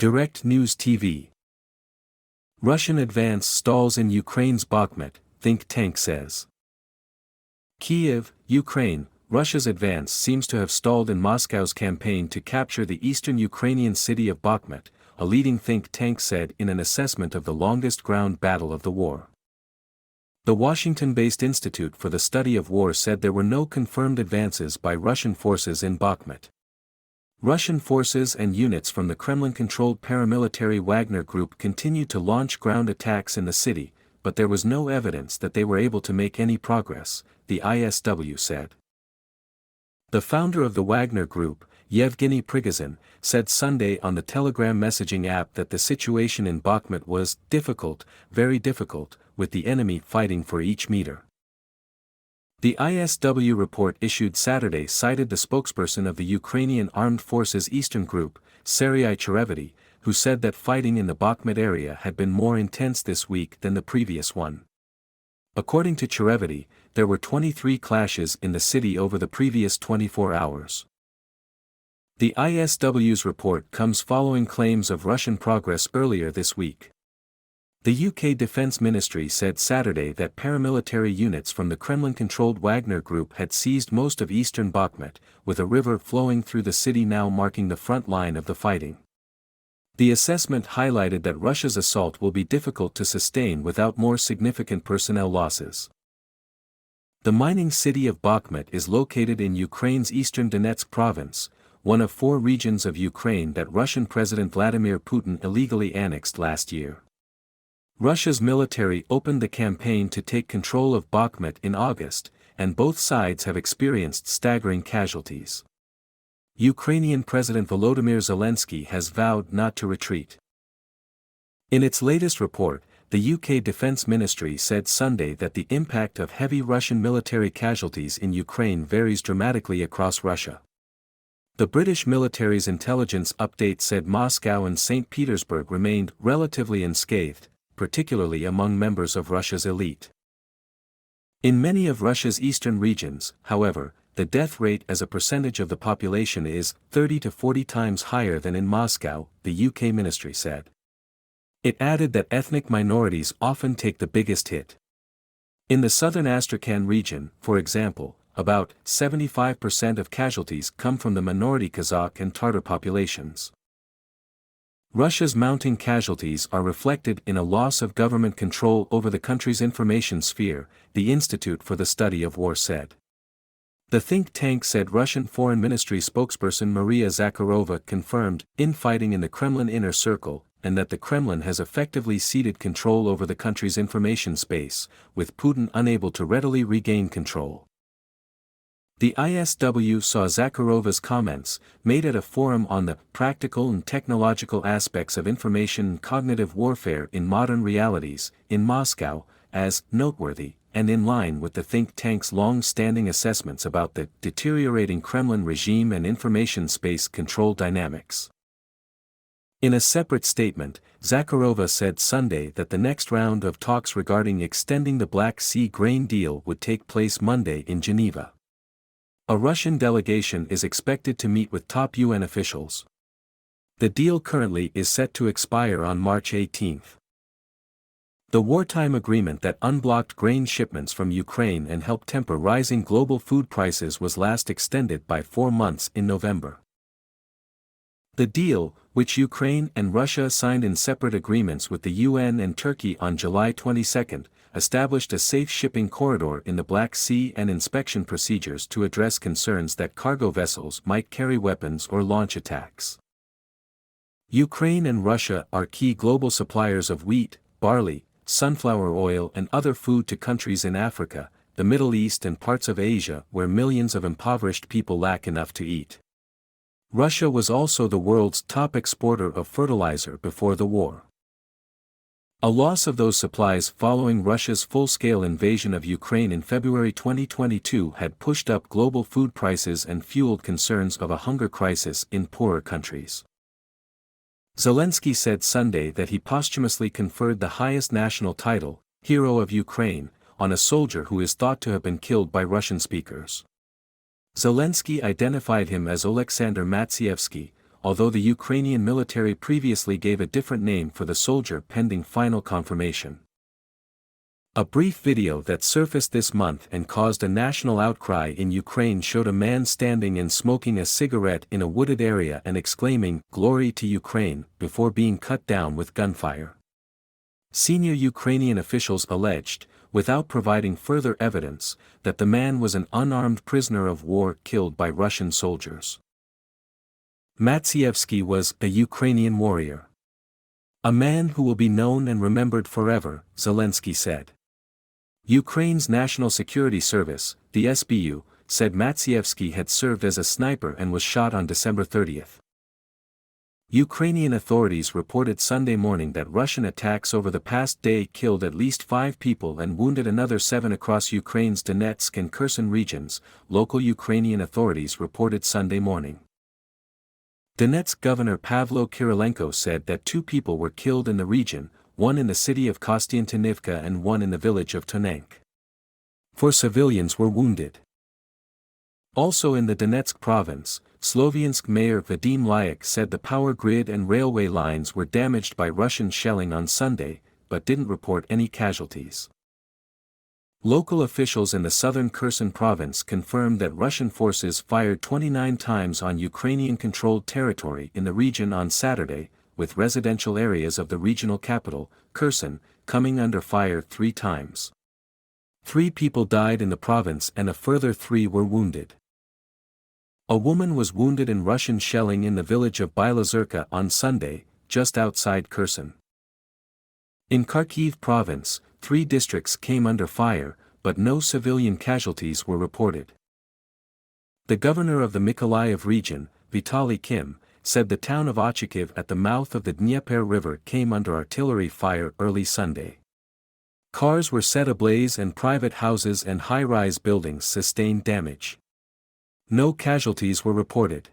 Direct News TV. Russian advance stalls in Ukraine's Bakhmut, think tank says. Kyiv, Ukraine. Russia's advance seems to have stalled in Moscow's campaign to capture the eastern Ukrainian city of Bakhmut, a leading think tank said in an assessment of the longest ground battle of the war. The Washington-based Institute for the Study of War said there were no confirmed advances by Russian forces in Bakhmut. Russian forces and units from the Kremlin-controlled paramilitary Wagner Group continued to launch ground attacks in the city, but there was no evidence that they were able to make any progress, the ISW said. The founder of the Wagner Group, Yevgeny Prigozhin, said Sunday on the Telegram messaging app that the situation in Bakhmut was difficult, very difficult, with the enemy fighting for each meter. The ISW report issued Saturday cited the spokesperson of the Ukrainian Armed Forces Eastern Group, Serhiy Cherevity, who said that fighting in the Bakhmut area had been more intense this week than the previous one. According to Cherevity, there were 23 clashes in the city over the previous 24 hours. The ISW's report comes following claims of Russian progress earlier this week. The UK Defence Ministry said Saturday that paramilitary units from the Kremlin-controlled Wagner Group had seized most of eastern Bakhmut, with a river flowing through the city now marking the front line of the fighting. The assessment highlighted that Russia's assault will be difficult to sustain without more significant personnel losses. The mining city of Bakhmut is located in Ukraine's eastern Donetsk province, one of 4 regions of Ukraine that Russian President Vladimir Putin illegally annexed last year. Russia's military opened the campaign to take control of Bakhmut in August, and both sides have experienced staggering casualties. Ukrainian President Volodymyr Zelensky has vowed not to retreat. In its latest report, the UK Defence Ministry said Sunday that the impact of heavy Russian military casualties in Ukraine varies dramatically across Russia. The British military's intelligence update said Moscow and St. Petersburg remained relatively unscathed, particularly among members of Russia's elite. In many of Russia's eastern regions, however, the death rate as a percentage of the population is 30 to 40 times higher than in Moscow, the UK ministry said. It added that ethnic minorities often take the biggest hit. In the southern Astrakhan region, for example, about 75% of casualties come from the minority Kazakh and Tatar populations. Russia's mounting casualties are reflected in a loss of government control over the country's information sphere, the Institute for the Study of War said. The think tank said Russian Foreign Ministry spokesperson Maria Zakharova confirmed infighting in the Kremlin inner circle, and that the Kremlin has effectively ceded control over the country's information space, with Putin unable to readily regain control. The ISW saw Zakharova's comments, made at a forum on the practical and technological aspects of information and cognitive warfare in modern realities, in Moscow, as noteworthy, and in line with the think tank's long-standing assessments about the deteriorating Kremlin regime and information space control dynamics. In a separate statement, Zakharova said Sunday that the next round of talks regarding extending the Black Sea grain deal would take place Monday in Geneva. A Russian delegation is expected to meet with top UN officials. The deal currently is set to expire on March 18. The wartime agreement that unblocked grain shipments from Ukraine and helped temper rising global food prices was last extended by 4 months in November. The deal, which Ukraine and Russia signed in separate agreements with the UN and Turkey on July 22, established a safe shipping corridor in the Black Sea and inspection procedures to address concerns that cargo vessels might carry weapons or launch attacks. Ukraine and Russia are key global suppliers of wheat, barley, sunflower oil and other food to countries in Africa, the Middle East and parts of Asia where millions of impoverished people lack enough to eat. Russia was also the world's top exporter of fertilizer before the war. A loss of those supplies following Russia's full-scale invasion of Ukraine in February 2022 had pushed up global food prices and fueled concerns of a hunger crisis in poorer countries. Zelensky said Sunday that he posthumously conferred the highest national title, Hero of Ukraine, on a soldier who is thought to have been killed by Russian speakers. Zelensky identified him as Oleksandr Matsievsky, although the Ukrainian military previously gave a different name for the soldier pending final confirmation. A brief video that surfaced this month and caused a national outcry in Ukraine showed a man standing and smoking a cigarette in a wooded area and exclaiming, "Glory to Ukraine," before being cut down with gunfire. Senior Ukrainian officials alleged, without providing further evidence, that the man was an unarmed prisoner of war killed by Russian soldiers. Matsievsky was a Ukrainian warrior. "A man who will be known and remembered forever," Zelensky said. Ukraine's National Security Service, the SBU, said Matsievsky had served as a sniper and was shot on December 30. Ukrainian authorities reported Sunday morning that Russian attacks over the past day killed at least 5 people and wounded another 7 across Ukraine's Donetsk and Kherson regions, local Ukrainian authorities reported Sunday morning. Donetsk Governor Pavlo Kyrylenko said that 2 people were killed in the region, one in the city of Kostiantynivka and one in the village of Tonenk. 4 civilians were wounded. Also in the Donetsk province, Sloviansk Mayor Vadim Lyaik said the power grid and railway lines were damaged by Russian shelling on Sunday, but didn't report any casualties. Local officials in the southern Kherson province confirmed that Russian forces fired 29 times on Ukrainian-controlled territory in the region on Saturday, with residential areas of the regional capital, Kherson, coming under fire 3 times. 3 people died in the province and a further 3 were wounded. A woman was wounded in Russian shelling in the village of Bilazurka on Sunday, just outside Kherson. In Kharkiv province, 3 districts came under fire, but no civilian casualties were reported. The governor of the Mykolaiv region, Vitaly Kim, said the town of Ochakiv at the mouth of the Dnieper River came under artillery fire early Sunday. Cars were set ablaze and private houses and high-rise buildings sustained damage. No casualties were reported.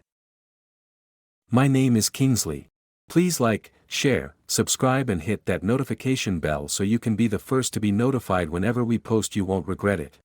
My name is Kingsley. Please like, share, subscribe and hit that notification bell so you can be the first to be notified whenever we post. You won't regret it.